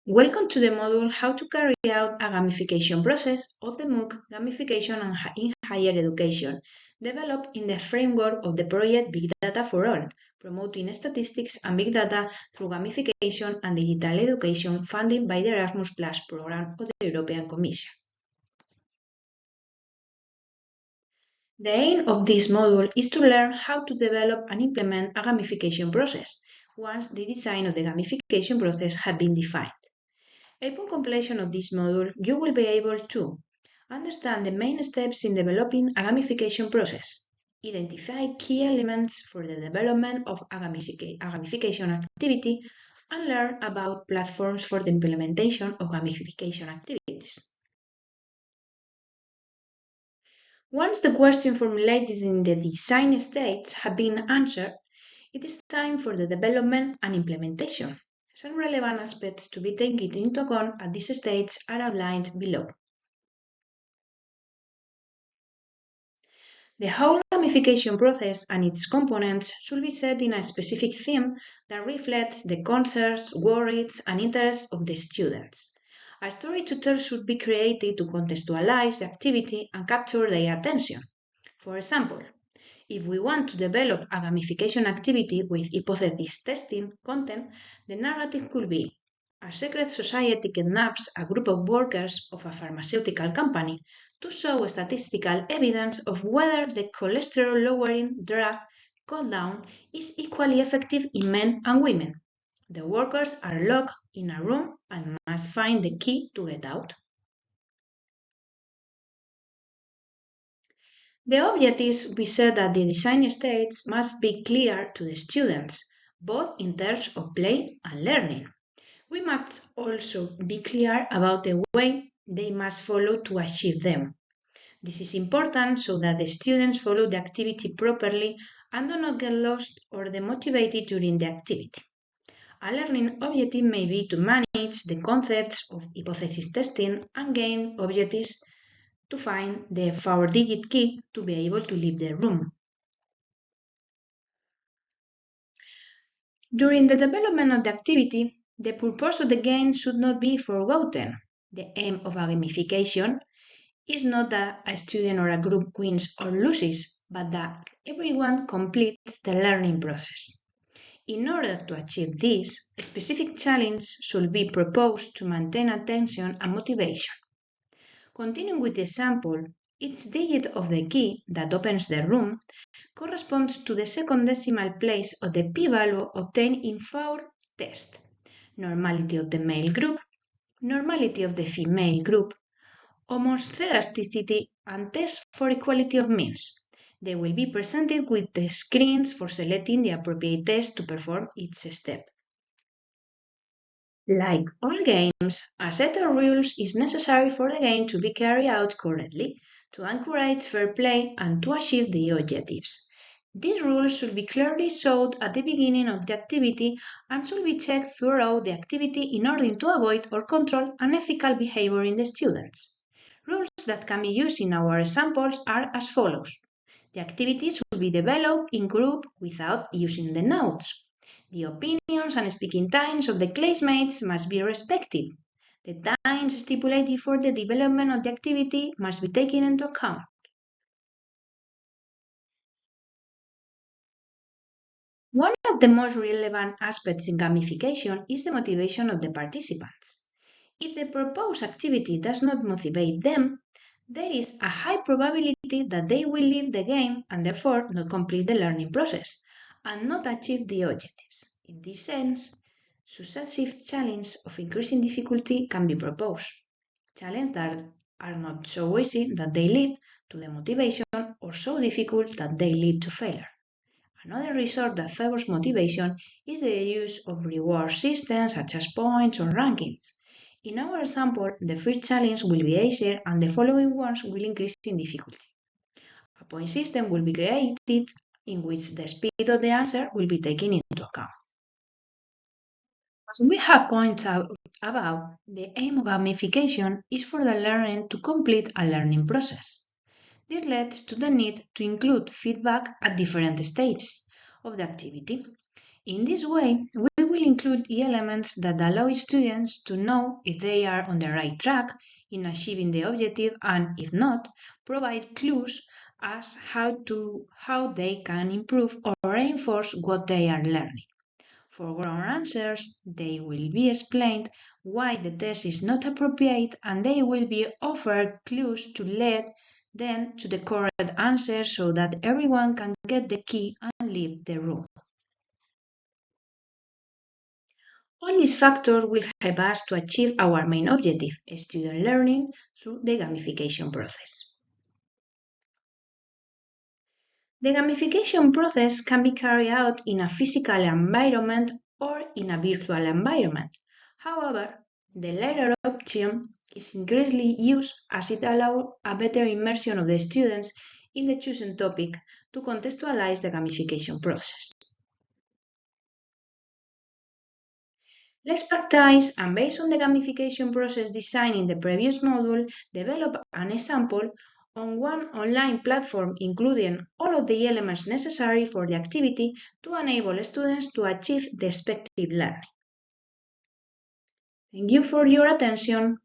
Welcome to the module How to Carry Out a Gamification Process of the MOOC Gamification in Higher Education, developed in the framework of the Project BIG DATA for All, promoting statistics and big data through gamification and digital education funded by the Erasmus Plus program of the European Commission. The aim of this module is to learn how to develop and implement a gamification process once the design of the gamification process has been defined. Upon completion of this module, you will be able to understand the main steps in developing a gamification process, identify key elements for the development of a gamification activity, and learn about platforms for the implementation of gamification activities. Once the questions formulated in the design stage have been answered, it is time for the development and implementation. Some relevant aspects to be taken into account at this stage are outlined below. The whole gamification process and its components should be set in a specific theme that reflects the concerns, worries, and interests of the students. A story to tell should be created to contextualize the activity and capture their attention. For example, if we want to develop a gamification activity with hypothesis testing content, the narrative could be: a secret society kidnaps a group of workers of a pharmaceutical company to show statistical evidence of whether the cholesterol-lowering drug called down is equally effective in men and women. The workers are locked in a room and must find the key to get out. The objectives we set at the design stage must be clear to the students, both in terms of play and learning. We must also be clear about the way they must follow to achieve them. This is important so that the students follow the activity properly and do not get lost or demotivated during the activity. A learning objective may be to manage the concepts of hypothesis testing and game objectives to find the 4-digit key to be able to leave the room. During the development of the activity, the purpose of the game should not be forgotten. The aim of a gamification is not that a student or a group wins or loses, but that everyone completes the learning process. In order to achieve this, a specific challenge should be proposed to maintain attention and motivation. Continuing with the example, each digit of the key that opens the room corresponds to the second decimal place of the p-value obtained in 4 tests: normality of the male group, normality of the female group, homoscedasticity, and test for equality of means. They will be presented with the screens for selecting the appropriate test to perform each step. Like all games, a set of rules is necessary for the game to be carried out correctly, to encourage fair play and to achieve the objectives. These rules should be clearly showed at the beginning of the activity and should be checked throughout the activity in order to avoid or control unethical behavior in the students. Rules that can be used in our examples are as follows. The activity should be developed in group without using the notes. The opinions and speaking times of the classmates must be respected. The times stipulated for the development of the activity must be taken into account. One of the most relevant aspects in gamification is the motivation of the participants. If the proposed activity does not motivate them, there is a high probability that they will leave the game and therefore not complete the learning process and not achieve the objectives. In this sense, successive challenges of increasing difficulty can be proposed. Challenges that are not so easy that they lead to demotivation or so difficult that they lead to failure. Another resort that favors motivation is the use of reward systems such as points or rankings. In our example, the first challenge will be easier and the following ones will increase in difficulty. A point system will be created in which the speed of the answer will be taken into account. As we have pointed out above, the aim of gamification is for the learner to complete a learning process. This leads to the need to include feedback at different stages of the activity. In this way, we will include elements that allow students to know if they are on the right track in achieving the objective, and if not, provide clues as how they can improve or reinforce what they are learning. For wrong answers, they will be explained why the test is not appropriate, and they will be offered clues to lead them to the correct answer so that everyone can get the key and leave the room. All these factors will help us to achieve our main objective, student learning, through the gamification process. The gamification process can be carried out in a physical environment or in a virtual environment. However, the latter option is increasingly used as it allows a better immersion of the students in the chosen topic to contextualize the gamification process. Let's practice, and based on the gamification process designed in the previous module, develop an example on one online platform including all of the elements necessary for the activity to enable students to achieve the expected learning. Thank you for your attention.